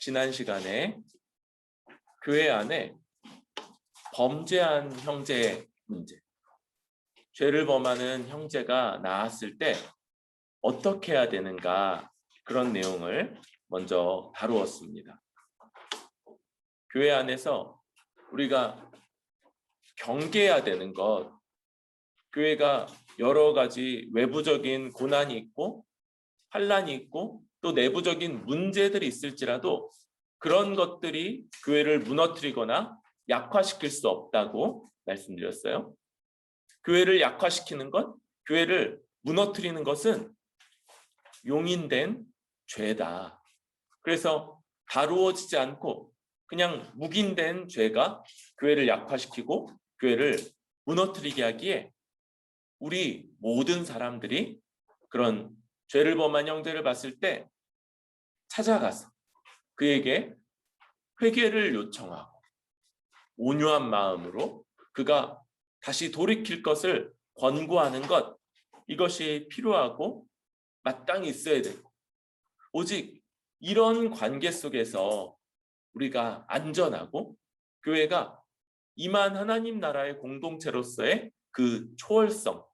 지난 시간에 교회 안에 범죄한 형제의 문제, 죄를 범하는 형제가 나왔을 때 어떻게 해야 되는가, 그런 내용을 먼저 다루었습니다. 교회 안에서 우리가 경계해야 되는 것, 교회가 여러 가지 외부적인 고난이 있고 환난이 있고 또 내부적인 문제들이 있을지라도 그런 것들이 교회를 무너뜨리거나 약화시킬 수 없다고 말씀드렸어요. 교회를 약화시키는 것, 교회를 무너뜨리는 것은 용인된 죄다. 그래서 다루어지지 않고 그냥 묵인된 죄가 교회를 약화시키고 교회를 무너뜨리게 하기에 우리 모든 사람들이 그런 죄를 범한 형제를 봤을 때 찾아가서 그에게 회개를 요청하고 온유한 마음으로 그가 다시 돌이킬 것을 권고하는 것, 이것이 필요하고 마땅히 있어야 되고, 오직 이런 관계 속에서 우리가 안전하고 교회가 임한 하나님 나라의 공동체로서의 그 초월성,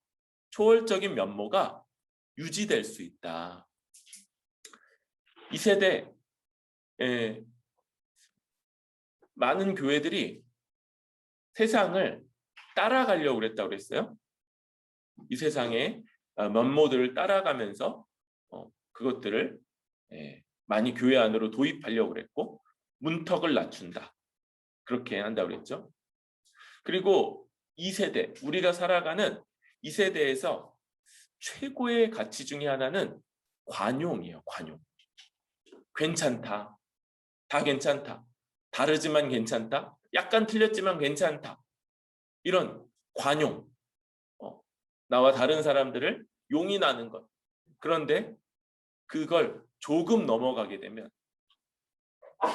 초월적인 면모가 유지될 수 있다. 이 세대에 많은 교회들이 세상을 따라가려고 그랬다고 그랬어요. 이 세상의 면모들을 따라가면서 그것들을 많이 교회 안으로 도입하려고 그랬고 문턱을 낮춘다, 그렇게 한다고 그랬죠. 그리고 이 세대, 우리가 살아가는 이 세대에서 최고의 가치 중에 하나는 관용이에요. 관용. 괜찮다, 다 괜찮다, 다르지만 괜찮다, 약간 틀렸지만 괜찮다, 이런 관용, 나와 다른 사람들을 용인하는 것. 그런데 그걸 조금 넘어가게 되면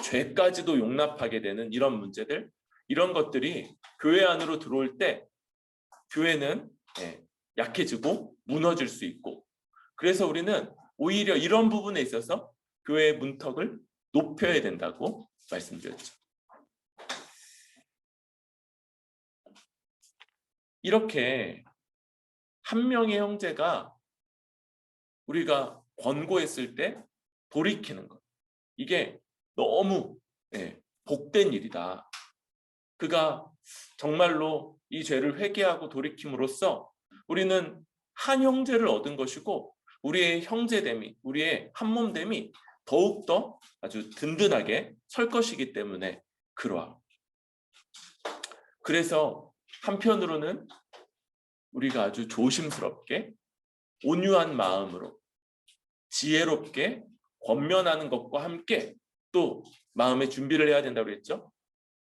죄까지도 용납하게 되는 이런 문제들, 이런 것들이 교회 안으로 들어올 때 교회는 약해지고 무너질 수 있고, 그래서 우리는 오히려 이런 부분에 있어서 교회의 문턱을 높여야 된다고 말씀드렸죠. 이렇게 한 명의 형제가 우리가 권고했을 때 돌이키는 것, 이게 너무 복된 일이다. 그가 정말로 이 죄를 회개하고 돌이킴으로써 우리는 한 형제를 얻은 것이고 우리의 형제됨이, 우리의 한몸됨이 더욱더 아주 든든하게 설 것이기 때문에 그러하. 그래서 한편으로는 우리가 아주 조심스럽게 온유한 마음으로 지혜롭게 권면하는 것과 함께 또 마음의 준비를 해야 된다고 그랬죠.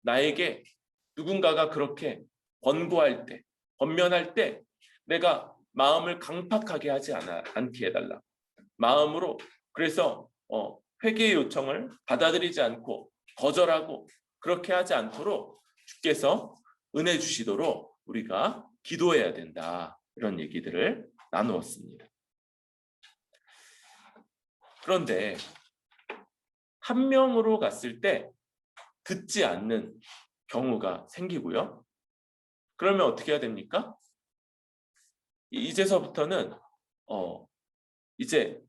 나에게 누군가가 그렇게 권고할 때, 권면할 때 내가 마음을 강팍하게 하지 않게 해달라. 마음으로, 그래서 회개의 요청을 받아들이지 않고 거절하고 그렇게 하지 않도록 주께서 은혜 주시도록 우리가 기도해야 된다. 이런 얘기들을 나누었습니다. 그런데 한 명으로 갔을 때 듣지 않는 경우가 생기고요. 그러면 어떻게 해야 됩니까? 이제서부터는 이제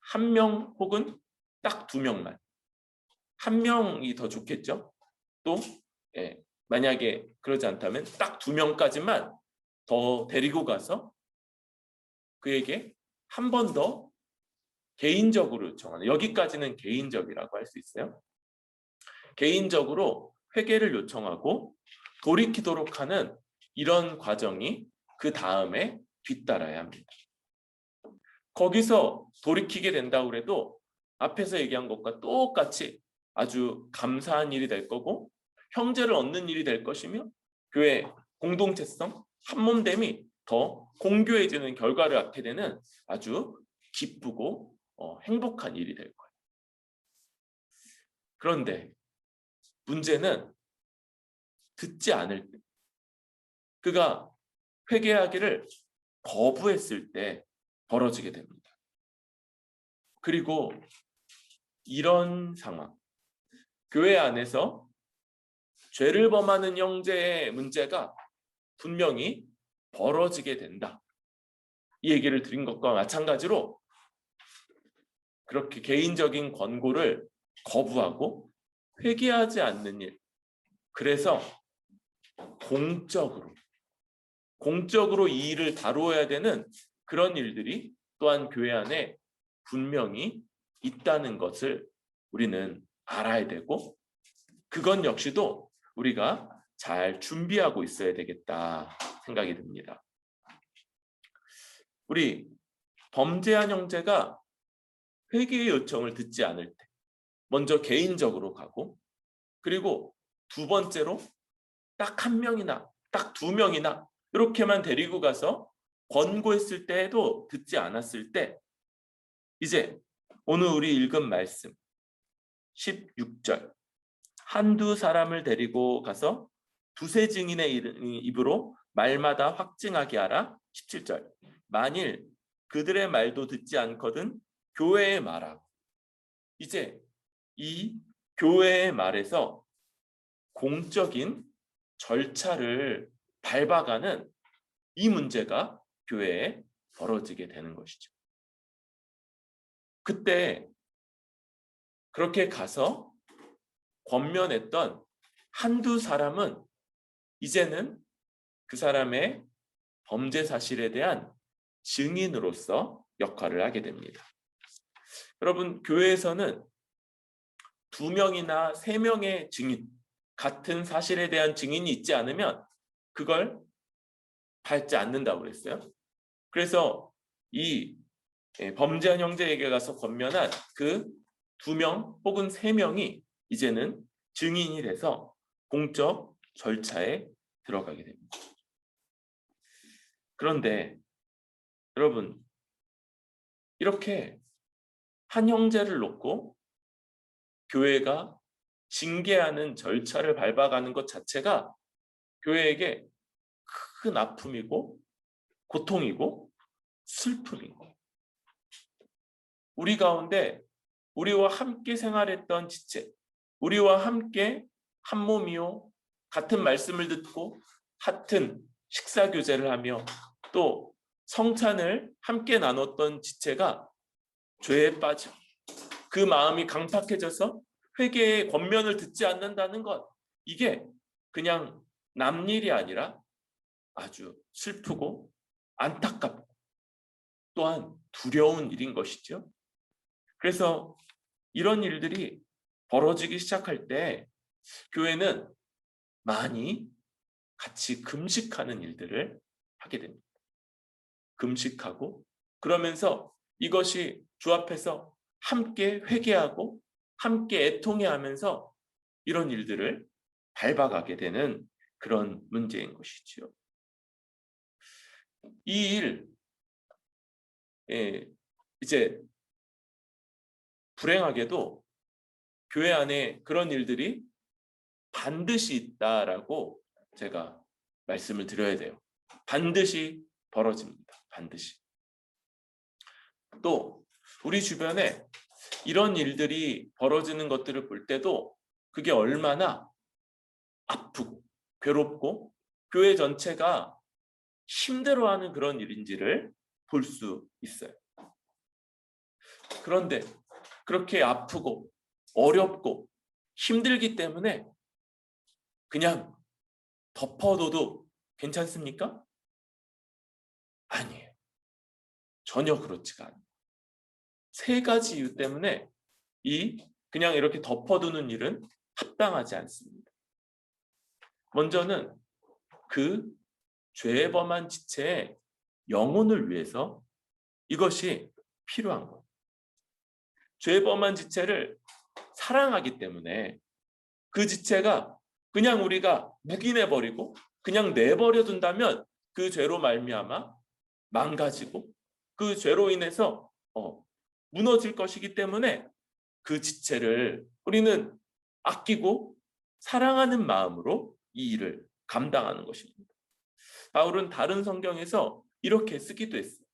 한 명 혹은 딱 두 명만, 한 명이 더 좋겠죠. 또 만약에 그러지 않다면 딱 두 명까지만 더 데리고 가서 그에게 한 번 더 개인적으로 요청하는, 여기까지는 개인적이라고 할 수 있어요. 개인적으로 회개를 요청하고 돌이키도록 하는 이런 과정이 그 다음에 뒤따라야 합니다. 거기서 돌이키게 된다고 해도 앞에서 얘기한 것과 똑같이 아주 감사한 일이 될 거고 형제를 얻는 일이 될 것이며 교회 공동체성, 한몸됨이 더 공교해지는 결과를 낳게 되는 아주 기쁘고 행복한 일이 될 거예요. 그런데 문제는 듣지 않을 때, 그가 회개하기를 거부했을 때 벌어지게 됩니다. 그리고 이런 상황, 교회 안에서 죄를 범하는 형제의 문제가 분명히 벌어지게 된다. 이 얘기를 드린 것과 마찬가지로 그렇게 개인적인 권고를 거부하고 회개하지 않는 일, 그래서 공적으로 이 일을 다루어야 되는 그런 일들이 또한 교회 안에 분명히 있다는 것을 우리는 알아야 되고, 그건 역시도 우리가 잘 준비하고 있어야 되겠다 생각이 듭니다. 우리 범죄한 형제가 회개의 요청을 듣지 않을 때 먼저 개인적으로 가고, 그리고 두 번째로 딱 한 명이나 딱 두 명이나 이렇게만 데리고 가서 권고했을 때에도 듣지 않았을 때, 이제 오늘 우리 읽은 말씀 16절, 한두 사람을 데리고 가서 두세 증인의 입으로 말마다 확증하게 하라. 17절, 만일 그들의 말도 듣지 않거든 교회에 말하고. 이제 이 교회의 말에서 공적인 절차를 밟아가는 이 문제가 교회에 벌어지게 되는 것이죠. 그때 그렇게 가서 권면했던 한두 사람은 이제는 그 사람의 범죄 사실에 대한 증인으로서 역할을 하게 됩니다. 여러분, 교회에서는 2명이나 3명의 증인, 같은 사실에 대한 증인이 있지 않으면 그걸 밟지 않는다고 그랬어요. 그래서 이 범죄한 형제에게 가서 권면한 그 2명 혹은 3명이 이제는 증인이 돼서 공적 절차에 들어가게 됩니다. 그런데 여러분, 이렇게 한 형제를 놓고 교회가 징계하는 절차를 밟아가는 것 자체가 교회에게 큰 아픔이고 고통이고 슬픔이고, 우리 가운데 우리와 함께 생활했던 지체, 우리와 함께 한 몸이요 같은 말씀을 듣고 같은 식사 교제를 하며 또 성찬을 함께 나눴던 지체가 죄에 빠져 그 마음이 강팍해져서 회개의 권면을 듣지 않는다는 것, 이게 그냥 남 일이 아니라 아주 슬프고 안타깝고 또한 두려운 일인 것이죠. 그래서 이런 일들이 벌어지기 시작할 때 교회는 많이 같이 금식하는 일들을 하게 됩니다. 금식하고 그러면서 이것이 주 앞에서 함께 회개하고 함께 애통해하면서 이런 일들을 밟아가게 되는 그런 문제인 것이지요. 이 일, 이제 불행하게도 교회 안에 그런 일들이 반드시 있다라고 제가 말씀을 드려야 돼요. 반드시 벌어집니다. 반드시. 또 우리 주변에 이런 일들이 벌어지는 것들을 볼 때도 그게 얼마나 아프고 괴롭고 교회 전체가 힘들어하는 그런 일인지를 볼 수 있어요. 그런데 그렇게 아프고 어렵고 힘들기 때문에 그냥 덮어둬도 괜찮습니까? 아니에요. 전혀 그렇지가 않아요. 3가지 이유 때문에 그냥 이렇게 덮어두는 일은 합당하지 않습니다. 먼저는 그 죄에 범한 지체의 영혼을 위해서 이것이 필요한 거예요. 죄에 범한 지체를 사랑하기 때문에 그 지체가 그냥 우리가 묵인해버리고 그냥 내버려 둔다면 그 죄로 말미암아 망가지고 그 죄로 인해서 무너질 것이기 때문에 그 지체를 우리는 아끼고 사랑하는 마음으로 이 일을 감당하는 것입니다. 바울은 다른 성경에서 이렇게 쓰기도 했어요.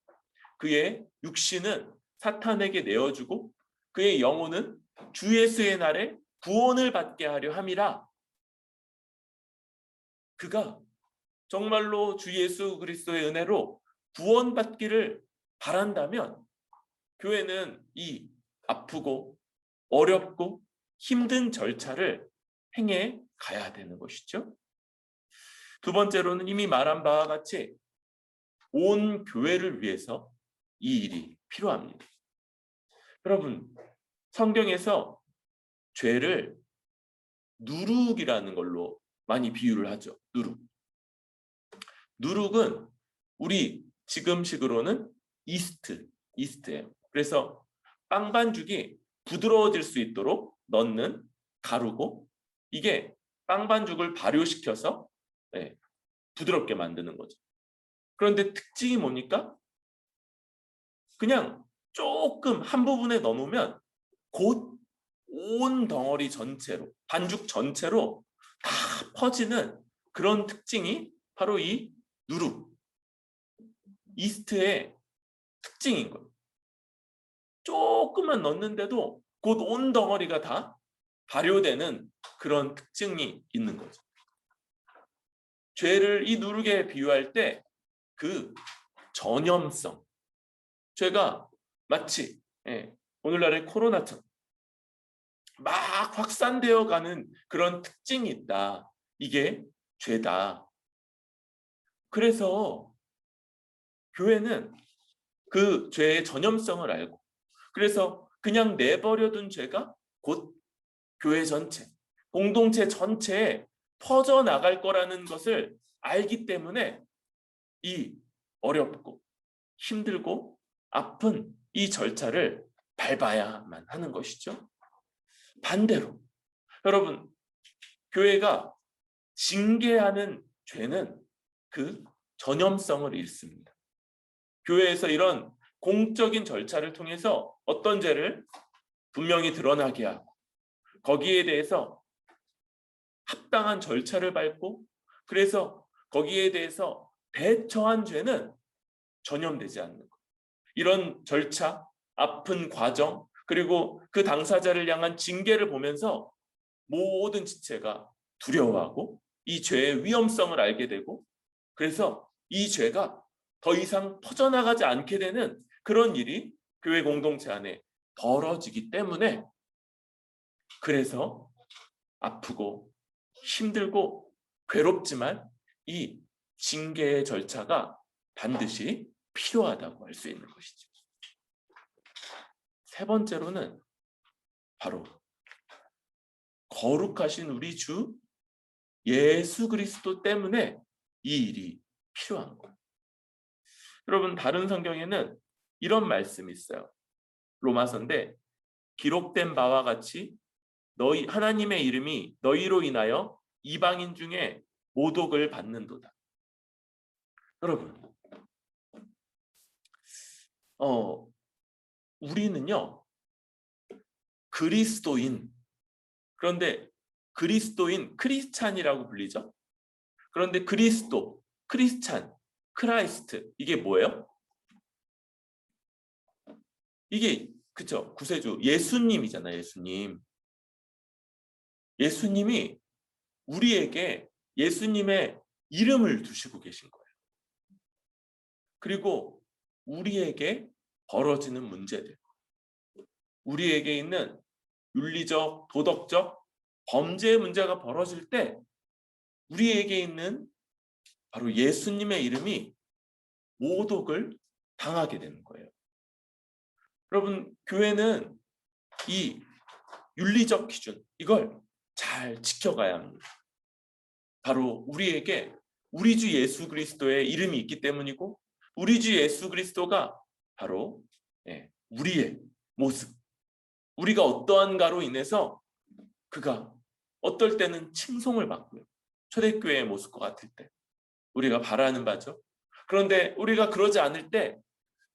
그의 육신은 사탄에게 내어주고 그의 영혼은 주 예수의 날에 구원을 받게 하려 함이라. 그가 정말로 주 예수 그리스도의 은혜로 구원받기를 바란다면 교회는 이 아프고 어렵고 힘든 절차를 행해 가야 되는 것이죠. 두 번째로는 이미 말한 바와 같이 온 교회를 위해서 이 일이 필요합니다. 여러분, 성경에서 죄를 누룩이라는 걸로 많이 비유를 하죠. 누룩은 우리 지금식으로는 이스트예요. 그래서 빵 반죽이 부드러워질 수 있도록 넣는 가루고, 이게 빵 반죽을 발효시켜서 부드럽게 만드는 거죠. 그런데 특징이 뭡니까? 그냥 조금 한 부분에 넣으면 곧 온 덩어리 전체로, 반죽 전체로 다 퍼지는 그런 특징이 바로 이 누룩, 이스트의 특징인 거예요. 조금만 넣는데도 곧 온 덩어리가 다 발효되는 그런 특징이 있는 거죠. 죄를 이 누룩에 비유할 때 그 전염성, 죄가 마치 오늘날의 코로나처럼 막 확산되어 가는 그런 특징이 있다. 이게 죄다. 그래서 교회는 그 죄의 전염성을 알고, 그래서 그냥 내버려둔 죄가 곧 교회 전체, 공동체 전체에 퍼져나갈 거라는 것을 알기 때문에 이 어렵고 힘들고 아픈 이 절차를 밟아야만 하는 것이죠. 반대로 여러분, 교회가 징계하는 죄는 그 전염성을 잃습니다. 교회에서 이런 공적인 절차를 통해서 어떤 죄를 분명히 드러나게 하고, 거기에 대해서 합당한 절차를 밟고, 그래서 거기에 대해서 대처한 죄는 전염되지 않는 것. 이런 절차, 아픈 과정, 그리고 그 당사자를 향한 징계를 보면서 모든 지체가 두려워하고 이 죄의 위험성을 알게 되고, 그래서 이 죄가 더 이상 퍼져나가지 않게 되는 그런 일이 교회 공동체 안에 벌어지기 때문에, 그래서 아프고 힘들고 괴롭지만 이 징계의 절차가 반드시 필요하다고 할 수 있는 것이죠. 세 번째로는 바로 거룩하신 우리 주 예수 그리스도 때문에 이 일이 필요한 거예요. 여러분, 다른 성경에는 이런 말씀이 있어요. 로마서인데, 기록된 바와 같이 너희 하나님의 이름이 너희로 인하여 이방인 중에 모독을 받는도다. 여러분, 우리는요 그리스도인, 그런데 그리스도인, 크리스찬이라고 불리죠. 그런데 그리스도, 크리스찬, 크라이스트, 이게 뭐예요? 이게 그쵸, 구세주 예수님이잖아요. 예수님이 우리에게 예수님의 이름을 두시고 계신 거예요. 그리고 우리에게 벌어지는 문제들, 우리에게 있는 윤리적, 도덕적 범죄의 문제가 벌어질 때 우리에게 있는 바로 예수님의 이름이 모독을 당하게 되는 거예요. 여러분, 교회는 이 윤리적 기준, 이걸 잘 지켜가야 합니다. 바로 우리에게 우리 주 예수 그리스도의 이름이 있기 때문이고, 우리 주 예수 그리스도가 바로 우리의 모습, 우리가 어떠한가로 인해서 그가 어떨 때는 칭송을 받고요, 초대교회의 모습과 같을 때 우리가 바라는 바죠. 그런데 우리가 그러지 않을 때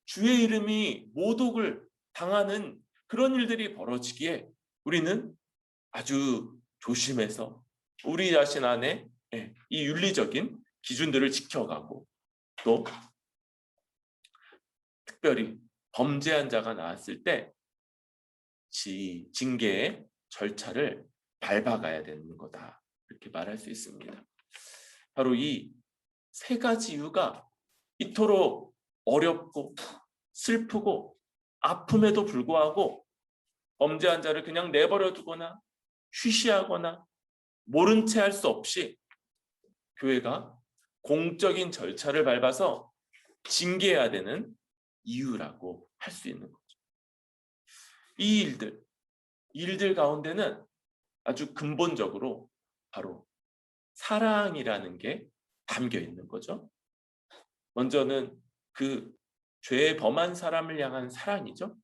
주의 이름이 모독을 당하는 그런 일들이 벌어지기에 우리는 아주 조심해서 우리 자신 안에 이 윤리적인 기준들을 지켜가고, 또 특별히 범죄한 자가 나왔을 때 징계의 절차를 밟아가야 되는 거다. 이렇게 말할 수 있습니다. 바로 이 세 가지 이유가 이토록 어렵고 슬프고 아픔에도 불구하고 범죄한 자를 그냥 내버려 두거나 쉬쉬하거나 모른 채 할 수 없이 교회가 공적인 절차를 밟아서 징계해야 되는 이유라고 할 수 있는 거죠. 이 일들 가운데는 아주 근본적으로 바로 사랑이라는 게 담겨 있는 거죠. 먼저는 그 죄 범한 사람을 향한 사랑이죠.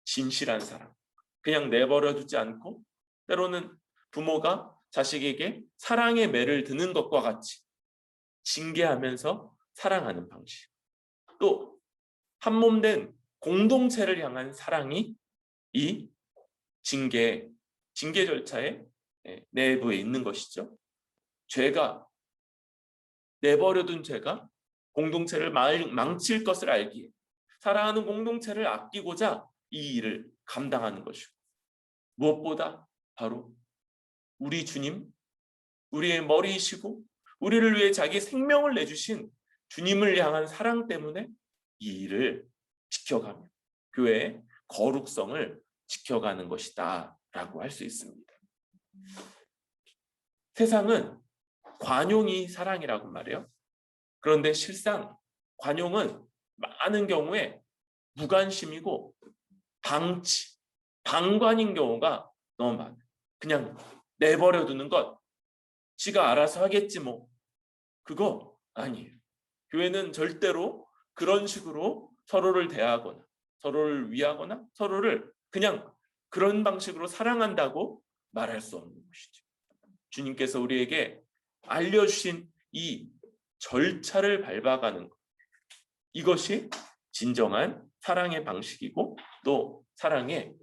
진실한 사랑. 그냥 내버려 두지 않고 때로는 부모가 자식에게 사랑의 매를 드는 것과 같이 징계하면서 사랑하는 방식. 또 한몸된 공동체를 향한 사랑이 이 징계 절차의 내부에 있는 것이죠. 내버려둔 죄가 공동체를 망칠 것을 알기에 사랑하는 공동체를 아끼고자 이 일을 감당하는 것이고, 무엇보다 바로 우리 주님, 우리의 머리이시고 우리를 위해 자기 생명을 내주신 주님을 향한 사랑 때문에 이 일을 지켜가며 교회의 거룩성을 지켜가는 것이다 라고 할 수 있습니다. 세상은 관용이 사랑이라고 말해요. 그런데 실상 관용은 많은 경우에 무관심이고 방관인 경우가 너무 많아요. 그냥 내버려 두는 것, 지가 알아서 하겠지 뭐. 그거 아니에요. 교회는 절대로 그런 식으로 서로를 대하거나 서로를 위하거나 서로를 그냥 그런 방식으로 사랑한다고 말할 수 없는 것이죠. 주님께서 우리에게 알려주신 이 절차를 밟아가는 것, 이것이 진정한 사랑의 방식이고 또 사랑의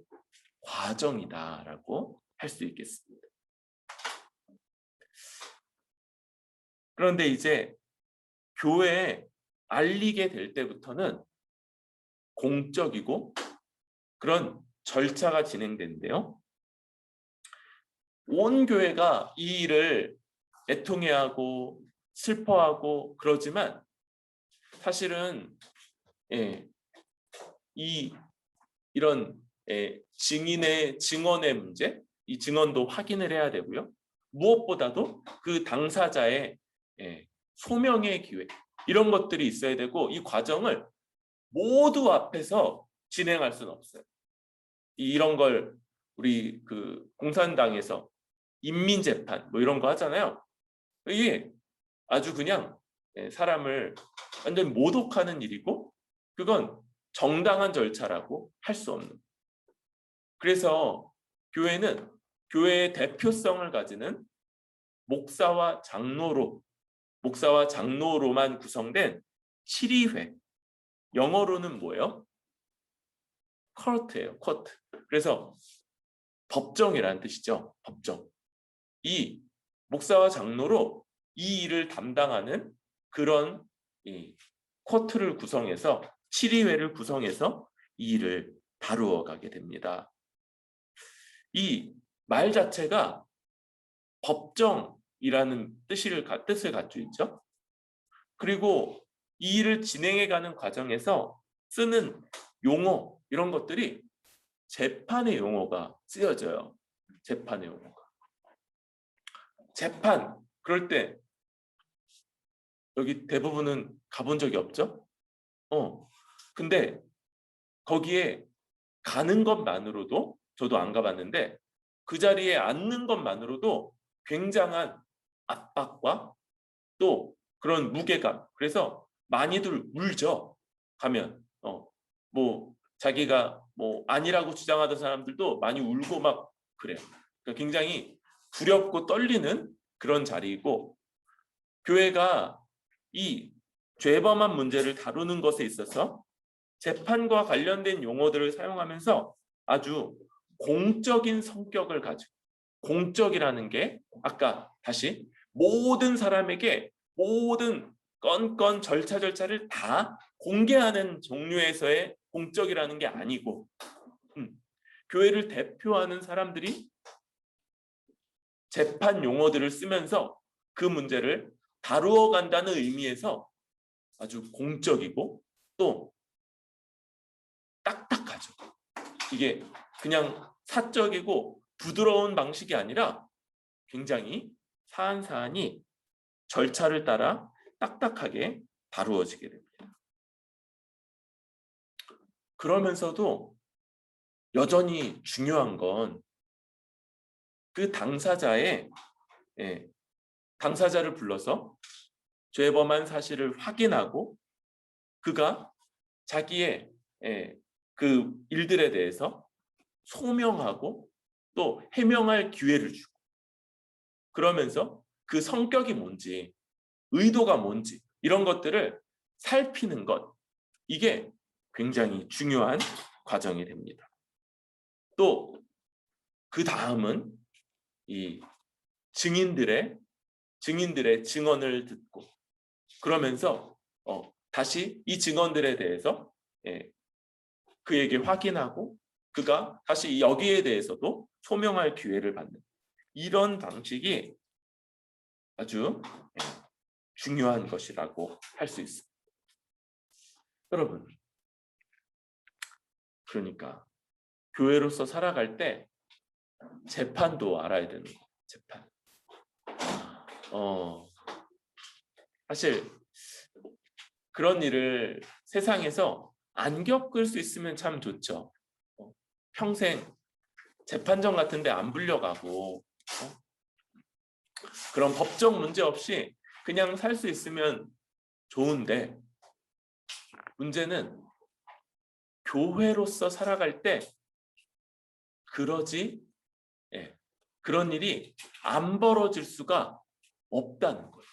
과정이다라고 할 수 있겠습니다. 그런데 이제 교회에 알리게 될 때부터는 공적이고 그런 절차가 진행되는데요. 온 교회가 이 일을 애통해하고 슬퍼하고 그러지만 사실은 이런 증인의 증언의 문제, 이 증언도 확인을 해야 되고요. 무엇보다도 그 당사자의 소명의 기회, 이런 것들이 있어야 되고, 이 과정을 모두 앞에서 진행할 수는 없어요. 이런 걸 우리 그 공산당에서 인민재판 뭐 이런 거 하잖아요. 이게 아주 그냥 사람을 완전 모독하는 일이고, 그건 정당한 절차라고 할 수 없는. 그래서 교회는 교회의 대표성을 가지는 목사와 장로로만 구성된 7위회, 영어로는 뭐예요? 커트예요. 커트. 그래서 법정이라는 뜻이죠. 법정. 이 목사와 장로로 이 일을 담당하는 그런 커트를 구성해서 7위회를 구성해서 이 일을 다루어 가게 됩니다. 이 말 자체가 법정이라는 뜻을 갖추고 있죠. 그리고 이 일을 진행해가는 과정에서 쓰는 용어, 이런 것들이 재판의 용어가 쓰여져요. 재판의 용어가. 재판, 그럴 때 여기 대부분은 가본 적이 없죠? 근데 거기에 가는 것만으로도, 저도 안 가봤는데 그 자리에 앉는 것만으로도 굉장한 압박과 또 그런 무게감, 그래서 많이들 울죠. 가면 뭐 자기가 뭐 아니라고 주장하던 사람들도 많이 울고 막 그래요. 그러니까 굉장히 두렵고 떨리는 그런 자리이고, 교회가 이 죄범한 문제를 다루는 것에 있어서 재판과 관련된 용어들을 사용하면서 아주 공적인 성격을 가지고, 공적이라는 게 아까 다시 모든 사람에게 모든 건건 절차를 다 공개하는 종류에서의 공적이라는 게 아니고, 교회를 대표하는 사람들이 재판 용어들을 쓰면서 그 문제를 다루어 간다는 의미에서 아주 공적이고 또 딱딱하죠. 이게 그냥 사적이고 부드러운 방식이 아니라 굉장히 사안사안이 절차를 따라 딱딱하게 다루어지게 됩니다. 그러면서도 여전히 중요한 건 그 당사자를 불러서 죄범한 사실을 확인하고 그가 자기의 그 일들에 대해서 소명하고 또 해명할 기회를 주고 그러면서 그 성격이 뭔지 의도가 뭔지 이런 것들을 살피는 것 이게 굉장히 중요한 과정이 됩니다. 또 그 다음은 이 증인들의 증언을 듣고 그러면서 다시 이 증언들에 대해서 그에게 확인하고 그가 다시 여기에 대해서도 소명할 기회를 받는 이런 방식이 아주 중요한 것이라고 할 수 있습니다. 여러분, 그러니까 교회로서 살아갈 때 재판도 알아야 되는 거예요. 재판. 사실 그런 일을 세상에서 안 겪을 수 있으면 참 좋죠. 평생 재판정 같은 데 안 불려가고 그런 법적 문제 없이 그냥 살 수 있으면 좋은데 문제는 교회로서 살아갈 때 그런 일이 안 벌어질 수가 없다는 거예요.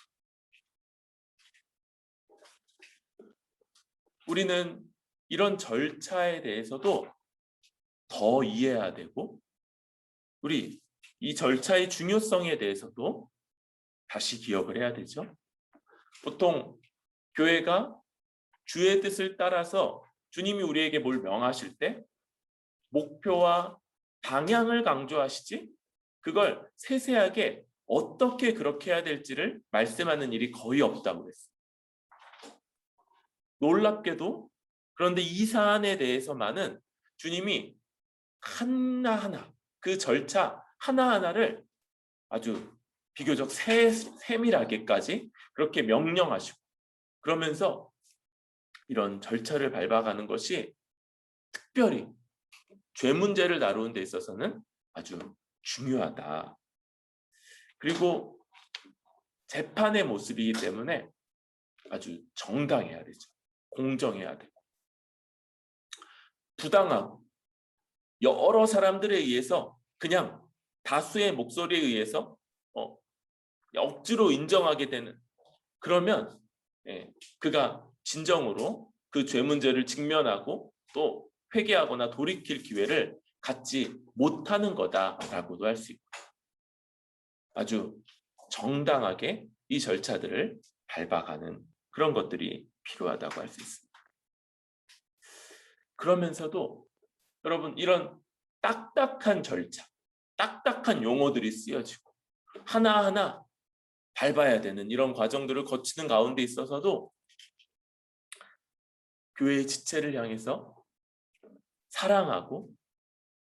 우리는 이런 절차에 대해서도 더 이해해야 되고 우리 이 절차의 중요성에 대해서도 다시 기억을 해야 되죠. 보통 교회가 주의 뜻을 따라서 주님이 우리에게 뭘 명하실 때 목표와 방향을 강조하시지 그걸 세세하게 어떻게 그렇게 해야 될지를 말씀하는 일이 거의 없다고 그랬어요. 놀랍게도 그런데 이 사안에 대해서만은 주님이 하나하나 그 절차 하나하나를 아주 비교적 세밀하게까지 그렇게 명령하시고 그러면서 이런 절차를 밟아가는 것이 특별히 죄 문제를 다루는 데 있어서는 아주 중요하다. 그리고 재판의 모습이기 때문에 아주 정당해야 되죠. 공정해야 되고 부당하고 여러 사람들에 의해서 그냥 다수의 목소리에 의해서 억지로 인정하게 되는 그러면 그가 진정으로 그 죄 문제를 직면하고 또 회개하거나 돌이킬 기회를 갖지 못하는 거다라고도 할 수 있고 아주 정당하게 이 절차들을 밟아가는 그런 것들이 필요하다고 할 수 있습니다. 그러면서도 여러분 이런 딱딱한 절차, 딱딱한 용어들이 쓰여지고 하나하나 밟아야 되는 이런 과정들을 거치는 가운데 있어서도 교회의 지체를 향해서 사랑하고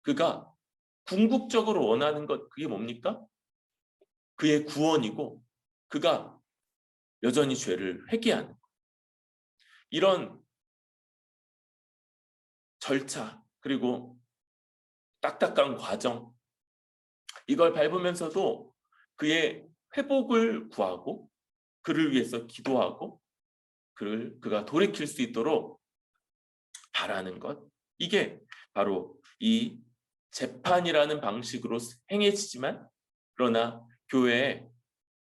그가 궁극적으로 원하는 것 그게 뭡니까? 그의 구원이고 그가 여전히 죄를 회개하는 이런 절차 그리고 딱딱한 과정 이걸 밟으면서도 그의 회복을 구하고 그를 위해서 기도하고 그가 돌이킬 수 있도록 바라는 것 이게 바로 이 재판이라는 방식으로 행해지지만 그러나 교회의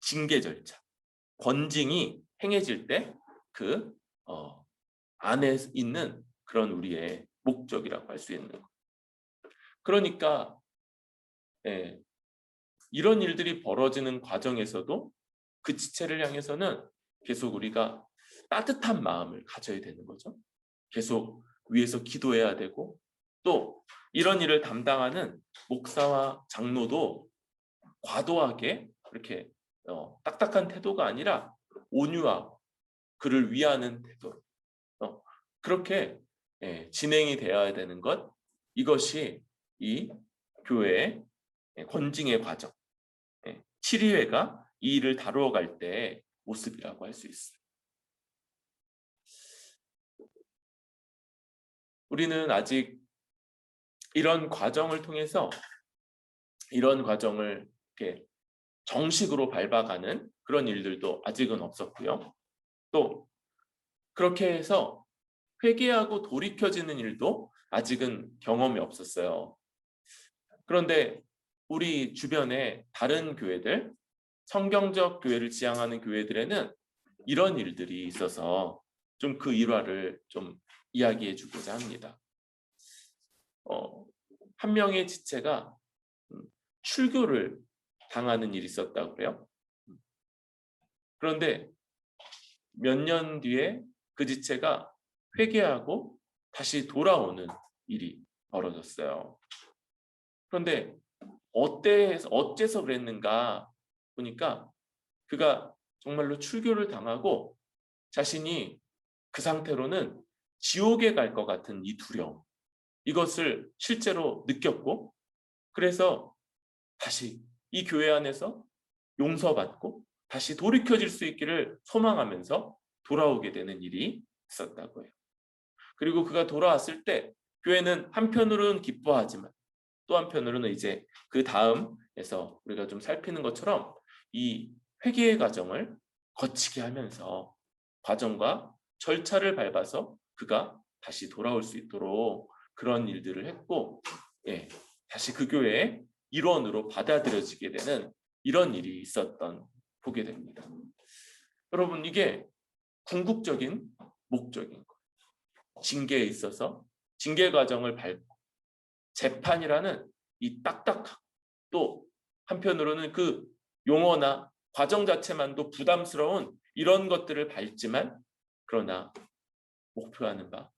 징계 절차 권징이 행해질 때 그 안에 있는 그런 우리의 목적이라고 할 수 있는 것. 그러니까 이런 일들이 벌어지는 과정에서도 그 지체를 향해서는 계속 우리가 따뜻한 마음을 가져야 되는 거죠. 계속 위에서 기도해야 되고 또 이런 일을 담당하는 목사와 장로도 과도하게 이렇게 딱딱한 태도가 아니라 온유하고 그를 위하는 태도로 그렇게 진행이 되어야 되는 것, 이것이 이 교회의 권징의 과정, 7위회가 이 일을 다루어 갈 때의 모습이라고 할 수 있어요. 우리는 아직 이런 과정을 통해서 이런 과정을 이렇게 정식으로 밟아가는 그런 일들도 아직은 없었고요. 또 그렇게 해서 회개하고 돌이켜지는 일도 아직은 경험이 없었어요. 그런데 우리 주변의 다른 교회들, 성경적 교회를 지향하는 교회들에는 이런 일들이 있어서 좀 그 일화를 좀 이야기해 주고자 합니다. 한 명의 지체가 출교를 당하는 일이 있었다고 그래요. 그런데 몇 년 뒤에 그 지체가 회개하고 다시 돌아오는 일이 벌어졌어요. 그런데 어째서 그랬는가 보니까 그가 정말로 출교를 당하고 자신이 그 상태로는 지옥에 갈 것 같은 이 두려움, 이것을 실제로 느꼈고, 그래서 다시 이 교회 안에서 용서받고 다시 돌이켜질 수 있기를 소망하면서 돌아오게 되는 일이 있었다고 해요. 그리고 그가 돌아왔을 때 교회는 한편으로는 기뻐하지만 또 한편으로는 이제 그 다음에서 우리가 좀 살피는 것처럼 이 회개의 과정을 거치게 하면서 과정과 절차를 밟아서 그가 다시 돌아올 수 있도록 그런 일들을 했고, 다시 그 교회의 일원으로 받아들여지게 되는 이런 일이 보게 됩니다. 여러분, 이게 궁극적인 목적인 거예요. 징계에 있어서 징계 과정을 밟고 재판이라는 이 딱딱하고 또 한편으로는 그 용어나 과정 자체만도 부담스러운 이런 것들을 밟지만, 그러나 목표하는 바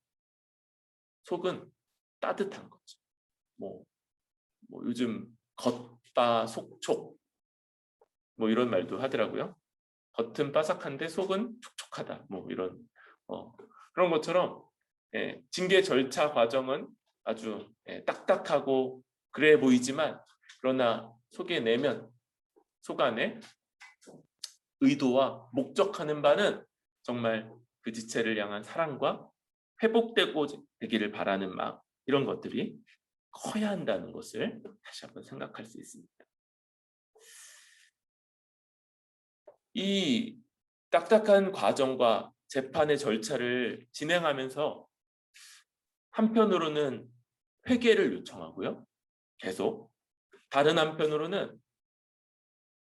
속은 따뜻한 거죠. 뭐 요즘 겉바 속촉 이런 말도 하더라고요. 겉은 바삭한데 속은 촉촉하다. 이런 그런 것처럼 징계 절차 과정은 아주 딱딱하고 그래 보이지만, 그러나 속 안에 의도와 목적하는 바는 정말 그 지체를 향한 사랑과 회복되고 되기를 바라는 마음, 이런 것들이 커야 한다는 것을 다시 한번 생각할 수 있습니다. 이 딱딱한 과정과 재판의 절차를 진행하면서 한편으로는 회개를 요청하고요. 계속 다른 한편으로는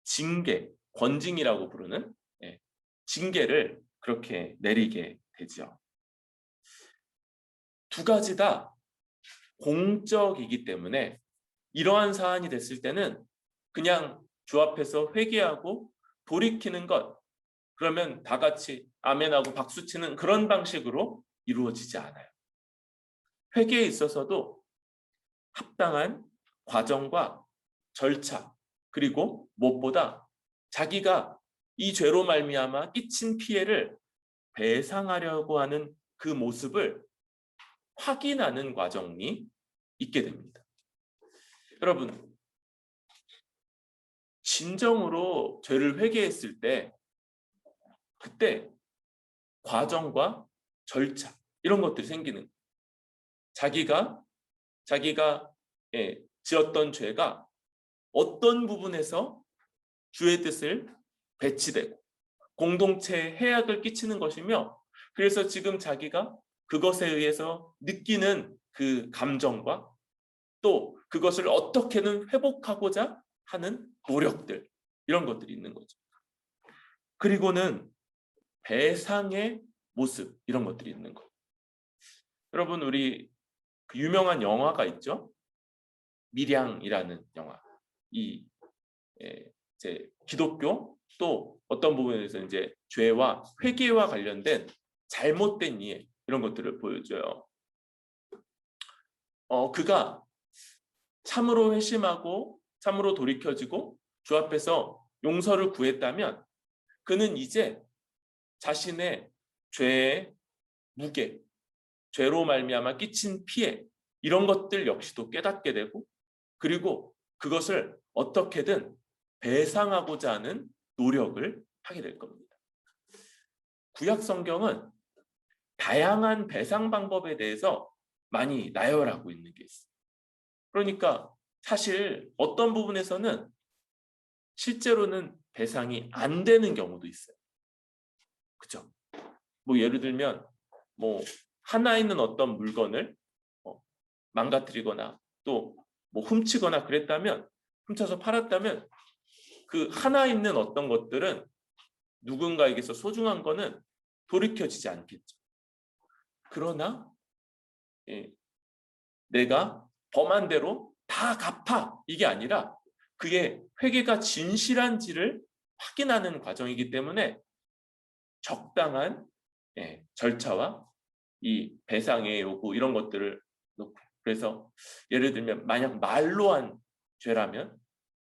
징계, 권징이라고 부르는 징계를 그렇게 내리게 되죠. 두 가지 다 공적이기 때문에 이러한 사안이 됐을 때는 그냥 주 앞에서 회개하고 돌이키는 것, 그러면 다 같이 아멘하고 박수치는 그런 방식으로 이루어지지 않아요. 회개에 있어서도 합당한 과정과 절차, 그리고 무엇보다 자기가 이 죄로 말미암아 끼친 피해를 배상하려고 하는 그 모습을 확인하는 과정이 있게 됩니다. 여러분, 진정으로 죄를 회개했을 때 그때 과정과 절차, 이런 것들이 생기는 거예요. 자기가 지었던 죄가 어떤 부분에서 주의 뜻을 배치되고 공동체에 해악을 끼치는 것이며, 그래서 지금 자기가 그것에 의해서 느끼는 그 감정과 또 그것을 어떻게든 회복하고자 하는 노력들, 이런 것들이 있는 거죠. 그리고는 배상의 모습, 이런 것들이 있는 거예요. 여러분, 우리 그 유명한 영화가 있죠. 밀양이라는 영화. 이제 기독교 또 어떤 부분에서 이제 죄와 회개와 관련된 잘못된 이해, 이런 것들을 보여줘요. 그가 참으로 회심하고 참으로 돌이켜지고 주 앞에서 용서를 구했다면 그는 이제 자신의 죄의 무게, 죄로 말미암아 끼친 피해 이런 것들 역시도 깨닫게 되고 그리고 그것을 어떻게든 배상하고자 하는 노력을 하게 될 겁니다. 구약 성경은 다양한 배상 방법에 대해서 많이 나열하고 있는 게 있어요. 그러니까 사실 어떤 부분에서는 실제로는 배상이 안 되는 경우도 있어요. 그죠? 뭐 예를 들면 뭐 하나 있는 어떤 물건을 망가뜨리거나 또 뭐 훔치거나 그랬다면 훔쳐서 팔았다면 그 하나 있는 어떤 것들은 누군가에게서 소중한 거는 돌이켜지지 않겠죠. 그러나 내가 범한 대로 다 갚아 이게 아니라 그의 회개가 진실한지를 확인하는 과정이기 때문에 적당한 절차와 이 배상의 요구 이런 것들을 놓고 그래서 예를 들면 만약 말로 한 죄라면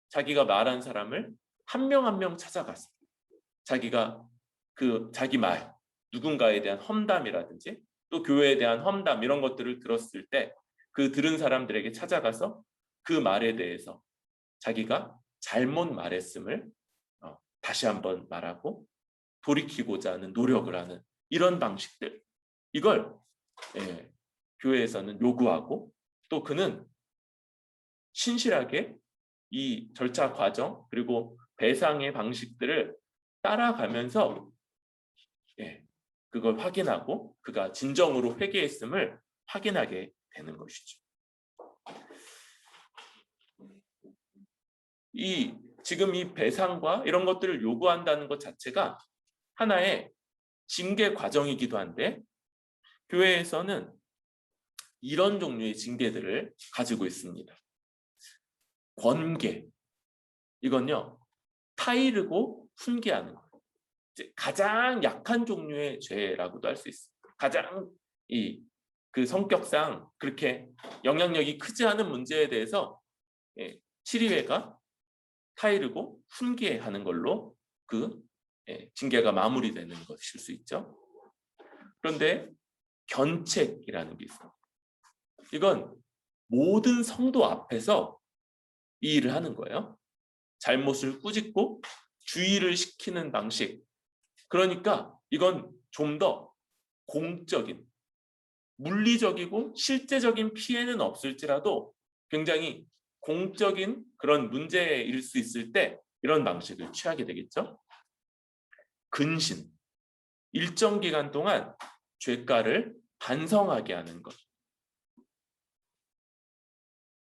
자기가 말한 사람을 한 명 한 명 찾아가서 자기가 그 자기 말 누군가에 대한 험담이라든지 또 교회에 대한 험담 이런 것들을 들었을 때 그 들은 사람들에게 찾아가서 그 말에 대해서 자기가 잘못 말했음을 다시 한번 말하고 돌이키고자 하는 노력을 하는 이런 방식들 이걸 교회에서는 요구하고 또 그는 신실하게 이 절차 과정 그리고 배상의 방식들을 따라가면서 그걸 확인하고 그가 진정으로 회개했음을 확인하게 되는 것이죠. 지금 이 배상과 이런 것들을 요구한다는 것 자체가 하나의 징계 과정이기도 한데 교회에서는 이런 종류의 징계들을 가지고 있습니다. 권계. 이건요. 타이르고 훈계하는 거예요. 가장 약한 종류의 죄라고도 할 수 있어요. 가장 그 성격상 그렇게 영향력이 크지 않은 문제에 대해서 치리회가 타이르고 훈계하는 걸로 그 징계가 마무리되는 것일 수 있죠. 그런데 견책이라는 게 있어요. 이건 모든 성도 앞에서 이 일을 하는 거예요. 잘못을 꾸짖고 주의를 시키는 방식. 그러니까 이건 좀 더 공적인, 물리적이고 실제적인 피해는 없을지라도 굉장히 공적인 그런 문제일 수 있을 때 이런 방식을 취하게 되겠죠. 근신, 일정 기간 동안 죄가를 반성하게 하는 것.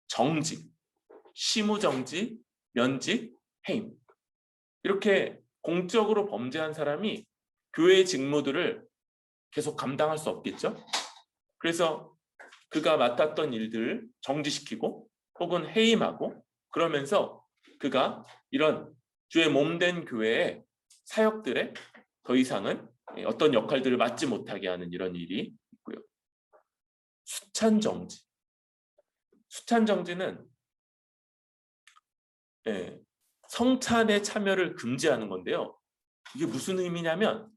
정직, 시무정지, 면직, 해임. 이렇게 공적으로 범죄한 사람이 교회의 직무들을 계속 감당할 수 없겠죠. 그래서 그가 맡았던 일들을 정지시키고 혹은 해임하고 그러면서 그가 이런 주의 몸된 교회의 사역들에 더 이상은 어떤 역할들을 맡지 못하게 하는 이런 일이 있고요. 수찬정지. 수찬정지는 성찬의 참여를 금지하는 건데요. 이게 무슨 의미냐면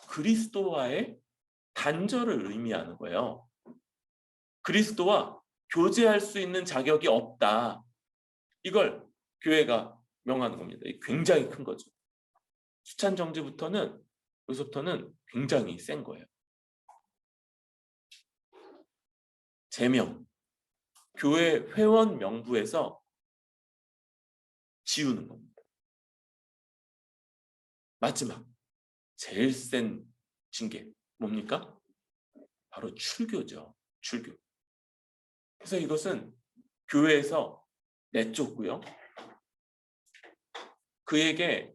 그리스도와의 단절을 의미하는 거예요. 그리스도와 교제할 수 있는 자격이 없다. 이걸 교회가 명하는 겁니다. 굉장히 큰 거죠. 수찬정지부터는 여기서부터는 굉장히 센 거예요. 제명. 교회 회원 명부에서 지우는 겁니다. 마지막 제일 센 징계 뭡니까? 바로 출교죠. 출교. 그래서 이것은 교회에서 내쫓고요. 그에게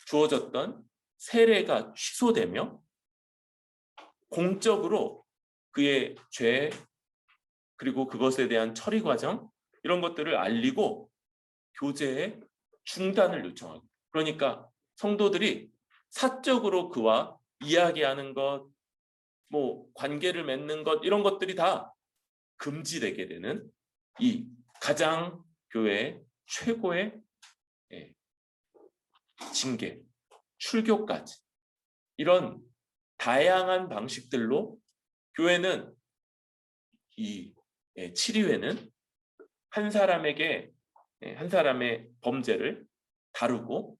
주어졌던 세례가 취소되며 공적으로 그의 죄 그리고 그것에 대한 처리 과정 이런 것들을 알리고 교제의 중단을 요청하고 그러니까 성도들이 사적으로 그와 이야기하는 것, 뭐 관계를 맺는 것 이런 것들이 다 금지되게 되는 이 가장 교회 최고의 징계, 출교까지 이런 다양한 방식들로 교회는 이 7위회는 한 사람에게 한 사람의 범죄를 다루고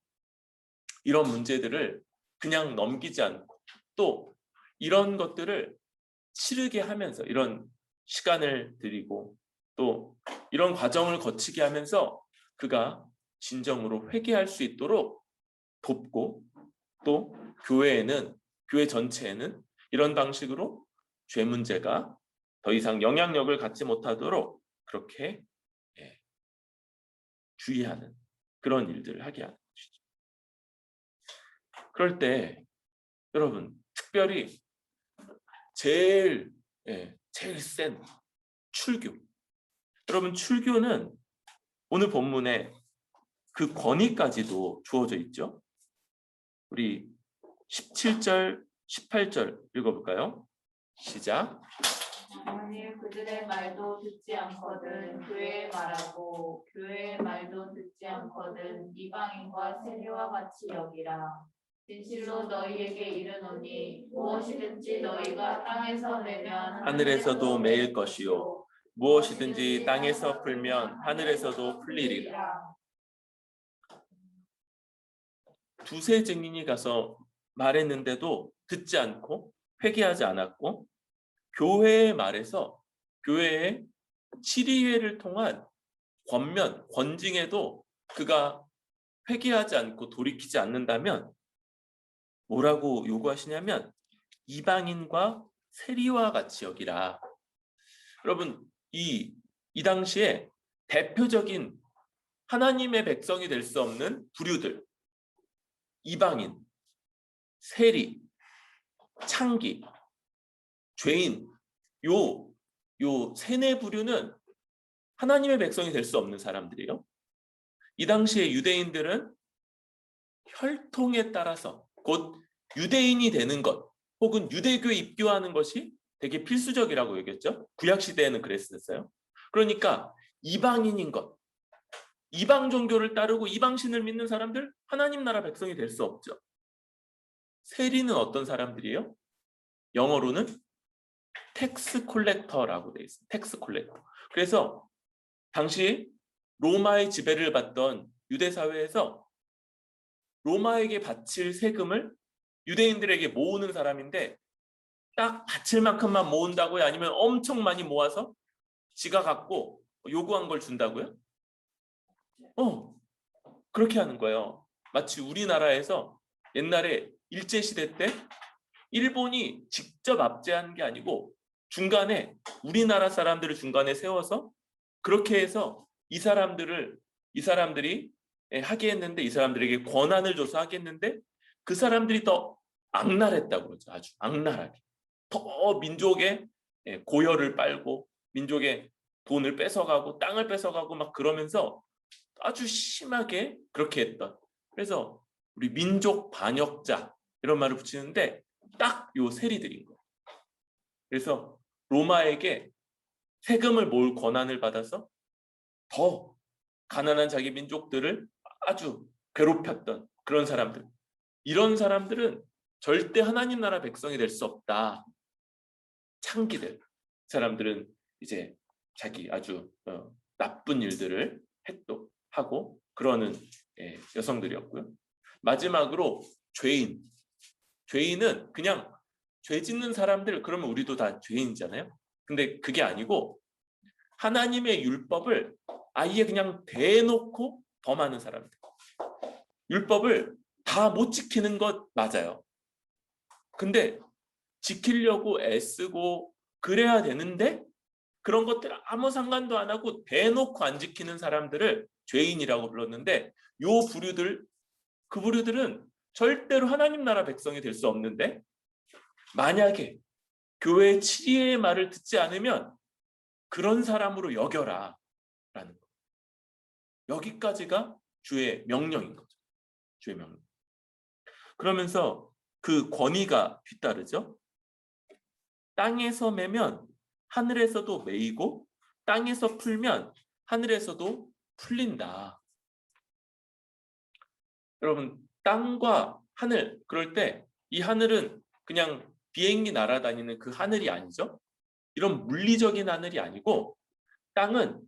이런 문제들을 그냥 넘기지 않고 또 이런 것들을 치르게 하면서 이런 시간을 들이고 또 이런 과정을 거치게 하면서 그가 진정으로 회개할 수 있도록 돕고 또 교회 전체에는 이런 방식으로 죄 문제가 더 이상 영향력을 갖지 못하도록 그렇게 주의하는 그런 일들을 하게 하는 것이죠. 그럴 때 여러분 특별히 제일 센 출교. 여러분 출교는 오늘 본문에 그 권위까지도 주어져 있죠. 우리 17절, 18절 읽어볼까요? 시작. 만일 그들의 말도 듣지 않거든 교회의 말하고 교회의 말도 듣지 않거든 이방인과 세리와 같이 여기라. 진실로 너희에게 이르노니 무엇이든지 너희가 땅에서 매면 하늘에서도 매일 것이요 무엇이든지 땅에서 풀면 하늘에서도 풀리리라. 두세 증인이 가서 말했는데도 듣지 않고 회개하지 않았고 교회의 말에서 교회의 7위회를 통한 권징에도 그가 회개하지 않고 돌이키지 않는다면 뭐라고 요구하시냐면 이방인과 세리와 같이 여기라. 여러분 이 당시에 대표적인 하나님의 백성이 될 수 없는 부류들 이방인, 세리, 창기, 죄인 요 세네 부류는 하나님의 백성이 될 수 없는 사람들이에요. 이 당시에 유대인들은 혈통에 따라서 곧 유대인이 되는 것 혹은 유대교에 입교하는 것이 되게 필수적이라고 여겼죠. 구약시대에는 그랬었어요. 그러니까 이방인인 것, 이방 종교를 따르고 이방신을 믿는 사람들 하나님 나라 백성이 될 수 없죠. 세리는 어떤 사람들이에요? 영어로는 텍스 콜렉터라고 되어 있어요. 텍스 콜렉터. 그래서 당시 로마의 지배를 받던 유대 사회에서 로마에게 바칠 세금을 유대인들에게 모으는 사람인데 딱 바칠 만큼만 모은다고요? 아니면 엄청 많이 모아서 지가 갖고 요구한 걸 준다고요? 그렇게 하는 거예요. 마치 우리나라에서 옛날에 일제시대 때 일본이 직접 압제한 게 아니고 중간에 우리나라 사람들을 중간에 세워서 그렇게 해서 이 사람들이 하게 했는데 이 사람들에게 권한을 줘서 하게 했는데 그 사람들이 더 악랄했다고 그러죠. 아주 악랄하게. 더 민족의 고열을 빨고 민족의 돈을 뺏어가고 땅을 뺏어가고 막 그러면서 아주 심하게 그렇게 했던. 그래서 우리 민족 반역자 이런 말을 붙이는데 딱 요 세리들인 거예요. 그래서 로마에게 세금을 모을 권한을 받아서 더 가난한 자기 민족들을 아주 괴롭혔던 그런 사람들. 이런 사람들은 절대 하나님 나라 백성이 될 수 없다. 창기들. 사람들은 이제 자기 아주 나쁜 일들을 하고 그러는 여성들이었고요. 마지막으로 죄인은 그냥 죄 짓는 사람들 그러면 우리도 다 죄인이잖아요. 근데 그게 아니고 하나님의 율법을 아예 그냥 대놓고 범하는 사람들. 율법을 다 못 지키는 것 맞아요. 근데 지키려고 애쓰고 그래야 되는데 그런 것들 아무 상관도 안 하고 대놓고 안 지키는 사람들을 죄인이라고 불렀는데 그 부류들은 절대로 하나님 나라 백성이 될 수 없는데 만약에 교회의 7위의 말을 듣지 않으면 그런 사람으로 여겨라 라는 거. 여기까지가 주의 명령인 거죠. 주의 명령. 그러면서 그 권위가 뒤따르죠. 땅에서 매면 하늘에서도 매이고 땅에서 풀면 하늘에서도 풀린다. 여러분, 땅과 하늘, 그럴 때 이 하늘은 그냥 비행기 날아다니는 그 하늘이 아니죠. 이런 물리적인 하늘이 아니고 땅은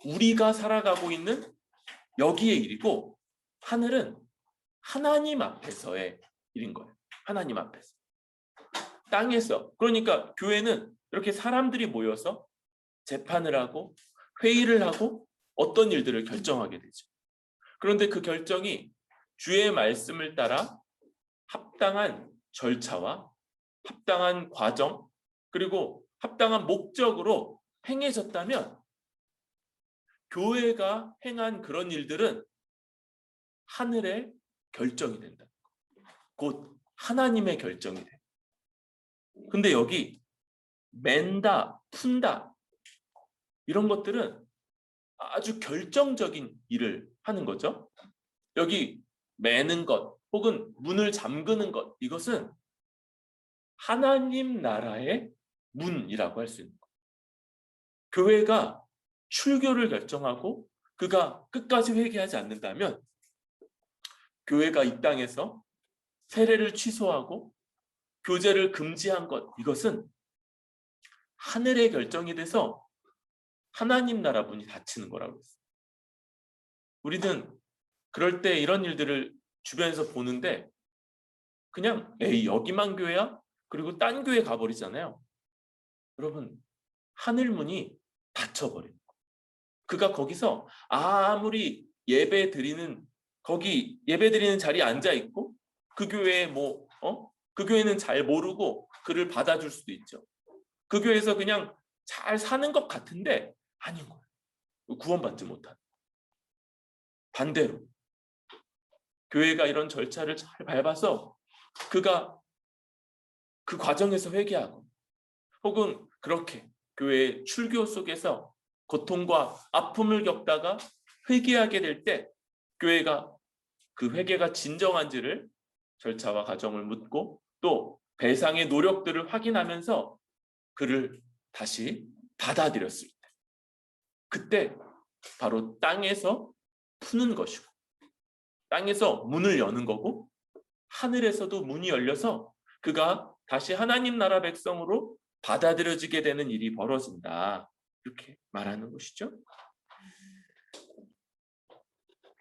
우리가 살아가고 있는 여기의 일이고 하늘은 하나님 앞에서의 일인 거예요. 하나님 앞에서. 땅에서. 그러니까 교회는 이렇게 사람들이 모여서 재판을 하고 회의를 하고 어떤 일들을 결정하게 되죠. 그런데 그 결정이 주의 말씀을 따라 합당한 절차와 합당한 과정 그리고 합당한 목적으로 행해졌다면 교회가 행한 그런 일들은 하늘의 결정이 된다. 곧 하나님의 결정이 돼. 근데 여기 맨다, 푼다 이런 것들은 아주 결정적인 일을 하는 거죠. 여기 매는 것 혹은 문을 잠그는 것 이것은 하나님 나라의 문이라고 할 수 있는 거예요. 교회가 출교를 결정하고 그가 끝까지 회개하지 않는다면 교회가 이 땅에서 세례를 취소하고 교제를 금지한 것 이것은 하늘의 결정이 돼서 하나님 나라 문이 닫히는 거라고 했어요. 우리는 그럴 때 이런 일들을 주변에서 보는데 그냥 에이 여기만 교회야? 그리고 딴 교회 가버리잖아요. 여러분 하늘 문이 닫혀버려요. 그가 거기서 아무리 예배 드리는 거기 예배 드리는 자리에 앉아 있고 그 교회에 그 교회는 잘 모르고 그를 받아줄 수도 있죠. 그 교회에서 그냥 잘 사는 것 같은데 아닌 거예요. 구원받지 못한. 반대로 교회가 이런 절차를 잘 밟아서 그가 그 과정에서 회개하고 혹은 그렇게 교회의 출교 속에서 고통과 아픔을 겪다가 회개하게 될 때 교회가 그 회개가 진정한지를 절차와 과정을 묻고 또 배상의 노력들을 확인하면서 그를 다시 받아들였을 때 그때 바로 땅에서 푸는 것이고 땅에서 문을 여는 거고 하늘에서도 문이 열려서 그가 다시 하나님 나라 백성으로 받아들여지게 되는 일이 벌어진다. 이렇게 말하는 것이죠.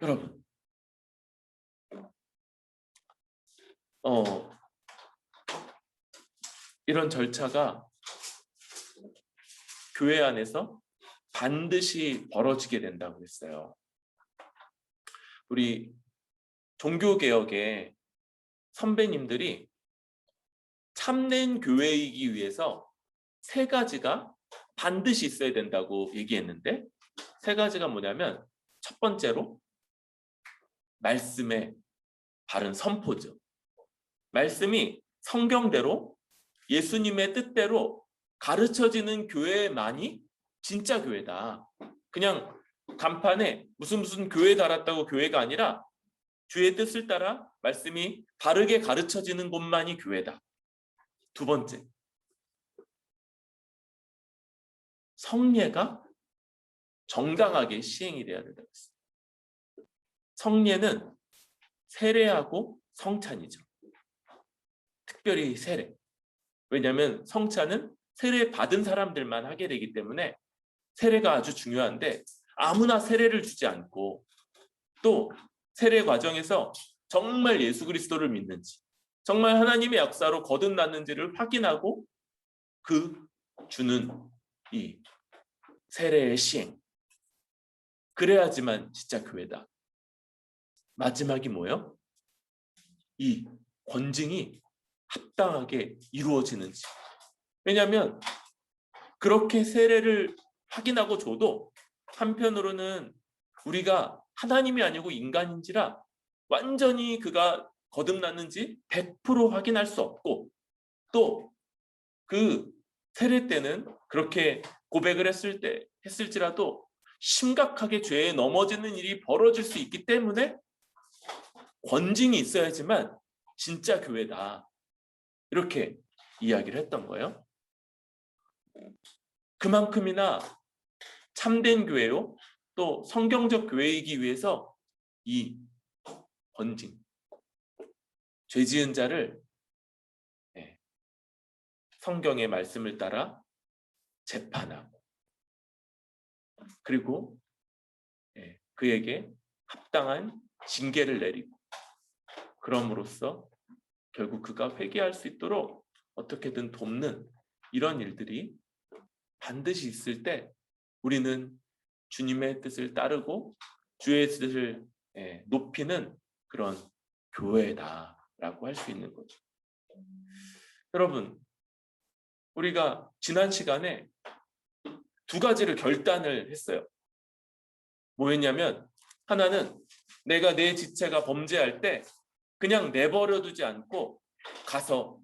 여러분, 이런 절차가 교회 안에서 반드시 벌어지게 된다고 했어요. 우리 종교개혁의 선배님들이 참된 교회이기 위해서 세 가지가 반드시 있어야 된다고 얘기했는데 세 가지가 뭐냐면 첫 번째로 말씀의 바른 선포죠. 말씀이 성경대로 예수님의 뜻대로 가르쳐지는 교회만이 진짜 교회다. 그냥 간판에 무슨 교회 달았다고 교회가 아니라 주의 뜻을 따라 말씀이 바르게 가르쳐지는 곳만이 교회다. 두 번째, 성례가 정당하게 시행이 돼야 된다고 했습니다. 성례는 세례하고 성찬이죠. 특별히 세례. 왜냐하면 성찬은 세례 받은 사람들만 하게 되기 때문에 세례가 아주 중요한데 아무나 세례를 주지 않고 또 세례 과정에서 정말 예수 그리스도를 믿는지 정말 하나님의 역사로 거듭났는지를 확인하고 그 주는 이 세례의 시행. 그래야지만 진짜 교회다. 마지막이 뭐예요? 이 권징이 합당하게 이루어지는지. 왜냐하면 그렇게 세례를 확인하고 줘도 한편으로는 우리가 하나님이 아니고 인간인지라 완전히 그가 거듭났는지 100% 확인할 수 없고 또 그 세례 때는 그렇게 고백을 했을지라도 심각하게 죄에 넘어지는 일이 벌어질 수 있기 때문에 권징이 있어야지만 진짜 교회다. 이렇게 이야기를 했던 거예요. 그만큼이나 참된 교회요. 또 성경적 교회이기 위해서 이 권징, 죄 지은 자를 성경의 말씀을 따라 재판하고 그리고 그에게 합당한 징계를 내리고 그럼으로써 결국 그가 회개할 수 있도록 어떻게든 돕는 이런 일들이 반드시 있을 때 우리는 주님의 뜻을 따르고 주의 뜻을 높이는 그런 교회다라고 할 수 있는 거죠. 여러분, 우리가 지난 시간에 두 가지를 결단을 했어요. 뭐였냐면 하나는 내가 내 지체가 범죄할 때 그냥 내버려 두지 않고 가서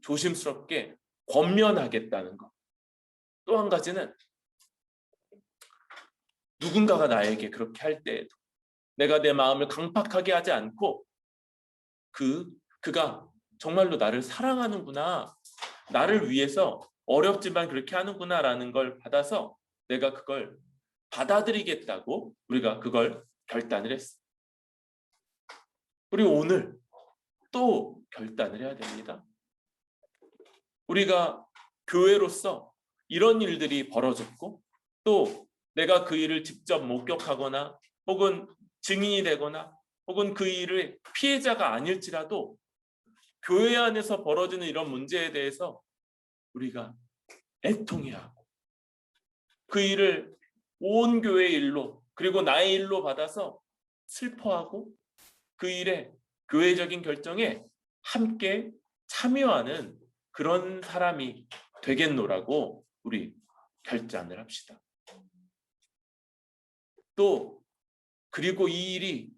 조심스럽게 권면하겠다는 것. 또 한 가지는 누군가가 나에게 그렇게 할 때에도 내가 내 마음을 강팍하게 하지 않고 그가 정말로 나를 사랑하는구나, 나를 위해서 어렵지만 그렇게 하는구나 라는 걸 받아서 내가 그걸 받아들이겠다고 우리가 그걸 결단을 했어. 우리 오늘 또 결단을 해야 됩니다. 우리가 교회로서 이런 일들이 벌어졌고 또 내가 그 일을 직접 목격하거나 혹은 증인이 되거나 혹은 그 일의 피해자가 아닐지라도 교회 안에서 벌어지는 이런 문제에 대해서 우리가 애통해야 하고 그 일을 온 교회의 일로 그리고 나의 일로 받아서 슬퍼하고 그 일에 교회적인 결정에 함께 참여하는 그런 사람이 되겠노라고 우리 결단을 합시다. 또 그리고 이 일이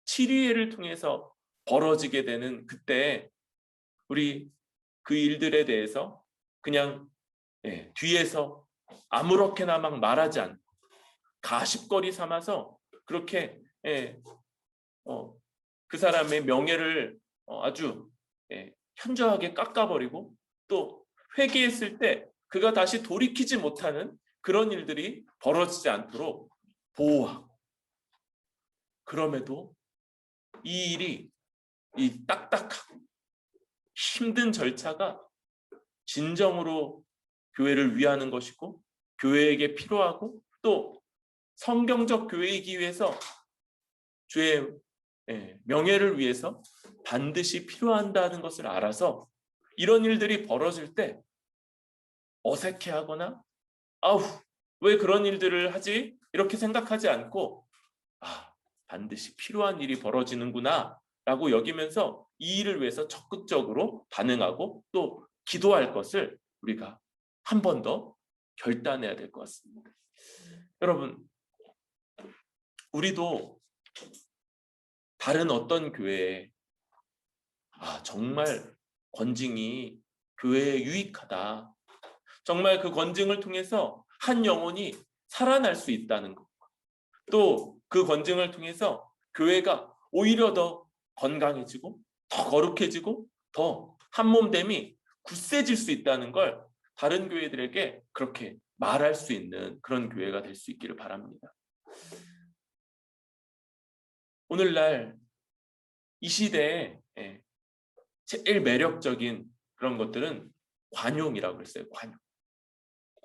7위회를 통해서 벌어지게 되는 그때 우리 그 일들에 대해서 그냥 뒤에서 아무렇게나 막 말하지 않고 가십거리 삼아서 그렇게 그 사람의 명예를 아주 현저하게 깎아버리고 또 회개했을 때 그가 다시 돌이키지 못하는 그런 일들이 벌어지지 않도록 보호하고 그럼에도 이 일이 이 딱딱하고 힘든 절차가 진정으로 교회를 위하는 것이고 교회에게 필요하고 또 성경적 교회이기 위해서 주의 명예를 위해서 반드시 필요한다는 것을 알아서 이런 일들이 벌어질 때 어색해하거나 아우 왜 그런 일들을 하지? 이렇게 생각하지 않고 반드시 필요한 일이 벌어지는구나 라고 여기면서 이 일을 위해서 적극적으로 반응하고 또 기도할 것을 우리가 한 번 더 결단해야 될 것 같습니다. 여러분, 우리도 다른 어떤 교회에 정말 권징이 교회에 유익하다. 정말 그 권징을 통해서 한 영혼이 살아날 수 있다는 것. 또 그 권징을 통해서 교회가 오히려 더 건강해지고 더 거룩해지고 더 한몸됨이 굳세질 수 있다는 걸 다른 교회들에게 그렇게 말할 수 있는 그런 교회가 될 수 있기를 바랍니다. 오늘날 이 시대에 제일 매력적인 그런 것들은 관용이라고 했어요. 관용.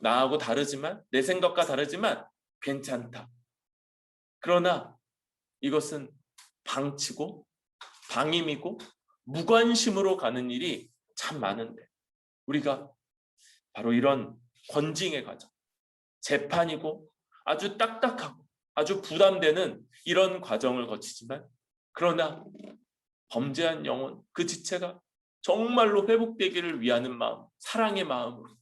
나하고 다르지만 내 생각과 다르지만 괜찮다. 그러나 이것은 방치고 방임이고 무관심으로 가는 일이 참 많은데 우리가 바로 이런 권징의 과정, 재판이고 아주 딱딱하고 아주 부담되는 이런 과정을 거치지만 그러나 범죄한 영혼, 그 지체가 정말로 회복되기를 위하는 마음, 사랑의 마음으로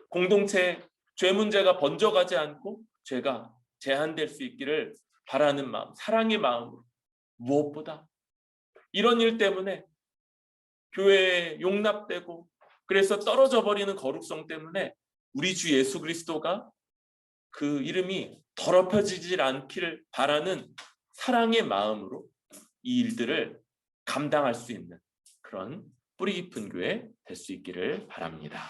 공동체에 죄 문제가 번져가지 않고 죄가 제한될 수 있기를 바라는 마음, 사랑의 마음으로 무엇보다 이런 일 때문에 교회에 용납되고 그래서 떨어져 버리는 거룩성 때문에 우리 주 예수 그리스도가 그 이름이 더럽혀지질 않기를 바라는 사랑의 마음으로 이 일들을 감당할 수 있는 그런 뿌리 깊은 교회 될 수 있기를 바랍니다.